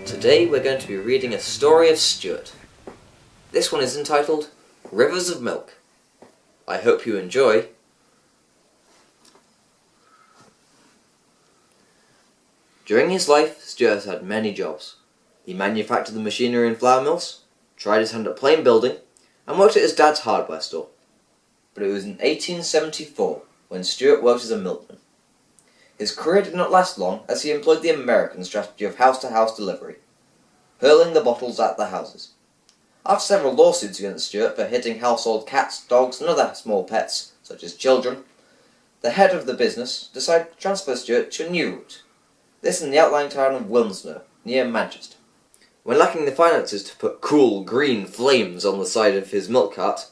Today we're going to be reading a story of Stuart. This one is entitled Rivers of Milk. I hope you enjoy. During his life, Stuart had many jobs. He manufactured the machinery in flour mills, tried his hand at plane building, and worked at his dad's hardware store. But it was in 1874 when Stuart worked as a milkman. His career did not last long, as he employed the American strategy of house-to-house delivery, hurling the bottles at the houses. After several lawsuits against Stuart for hitting household cats, dogs, and other small pets, such as children, the head of the business decided to transfer Stuart to a new route, this in the outlying town of Wilmslow, near Manchester. When lacking the finances to put cool green flames on the side of his milk cart,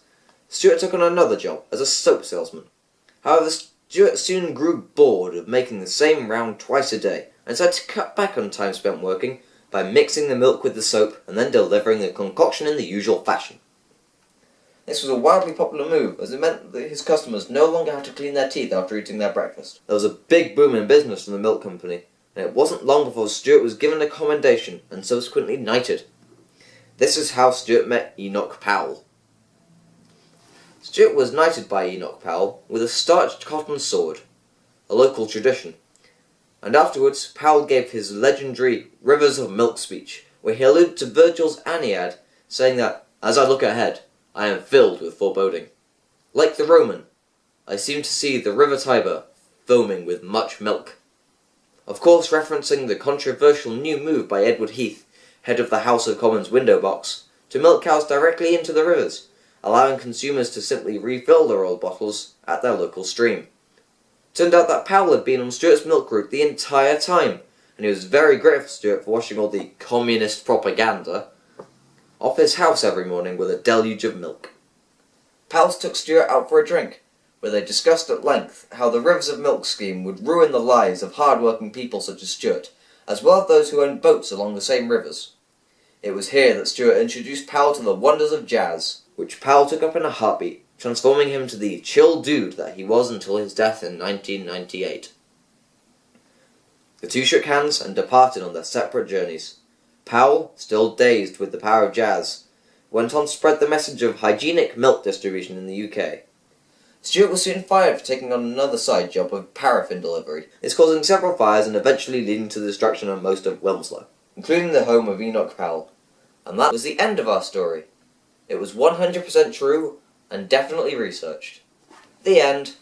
Stuart took on another job as a soap salesman. However, Stuart soon grew bored of making the same round twice a day, and decided to cut back on time spent working by mixing the milk with the soap and then delivering the concoction in the usual fashion. This was a wildly popular move, as it meant that his customers no longer had to clean their teeth after eating their breakfast. There was a big boom in business in the milk company, and it wasn't long before Stuart was given a commendation and subsequently knighted. This is how Stuart met Enoch Powell. Stuart was knighted by Enoch Powell with a starched cotton sword, a local tradition, and afterwards Powell gave his legendary Rivers of Milk speech, where he alluded to Virgil's Aeneid, saying that, "As I look ahead, I am filled with foreboding. Like the Roman, I seem to see the river Tiber foaming with much milk." Of course referencing the controversial new move by Edward Heath, head of the House of Commons window box, to milk cows directly into the rivers, allowing consumers to simply refill their old bottles at their local stream. Turned out that Powell had been on Stuart's milk route the entire time, and he was very grateful to Stuart for washing all the communist propaganda off his house every morning with a deluge of milk. Powell took Stuart out for a drink, where they discussed at length how the Rivers of Milk scheme would ruin the lives of hard-working people such as Stuart, as well as those who owned boats along the same rivers. It was here that Stuart introduced Powell to the wonders of jazz, which Powell took up in a heartbeat, transforming him to the chill dude that he was until his death in 1998. The two shook hands and departed on their separate journeys. Powell, still dazed with the power of jazz, went on to spread the message of hygienic milk distribution in the UK. Stuart was soon fired for taking on another side job of paraffin delivery, this causing several fires and eventually leading to the destruction of most of Wilmslow, including the home of Enoch Powell. And that was the end of our story. It was 100% true and definitely researched. The end.